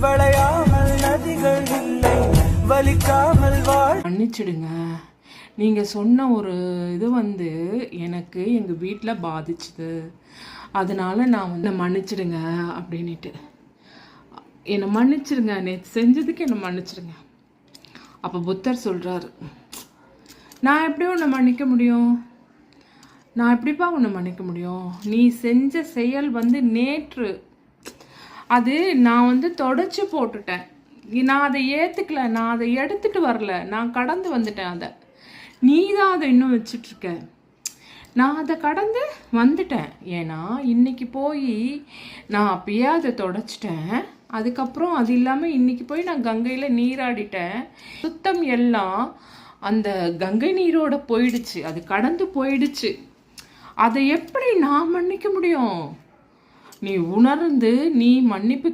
வளையாமல் நதிகள் இல்லை, வலிக்காமல் மன்னிச்சிடுங்க. நீங்கள் சொன்ன ஒரு இது எனக்கு எங்கள் வீட்டில் பாதிச்சுது, அதனால நான் மன்னிச்சிடுங்க அப்படின்ட்டு. என்னை மன்னிச்சிடுங்க, நேற்று செஞ்சதுக்கு என்னை மன்னிச்சிடுங்க. அப்போ புத்தர் சொல்கிறாரு, நான் எப்படி உன்னை மன்னிக்க முடியும்? நான் எப்படிப்பா உன்னை மன்னிக்க முடியும்? நீ செஞ்ச செயல் நேற்று, அது நான் தொடச்சி போட்டுட்டேன். நான் அதை ஏற்றுக்கல, நான் அதை எடுத்துகிட்டு வரல, நான் கடந்து வந்துட்டேன். அதை நீ தான் அதை இன்னும் வச்சிட்ருக்க. நான் அதை கடந்து வந்துட்டேன். ஏன்னா இன்னைக்கு போய் நான் அப்பயே அதை தொடச்சிட்டேன். அதுக்கப்புறம் அது இல்லாமல் இன்னைக்கு போய் நான் கங்கையில் நீராடிட்டேன். சுத்தம் எல்லாம் அந்த கங்கை நீரோட போயிடுச்சு, அது கடந்து போயிடுச்சு. அதை எப்படி நான் மன்னிக்க முடியும்? நீ உணர்ந்து நீ மன்னிப்பு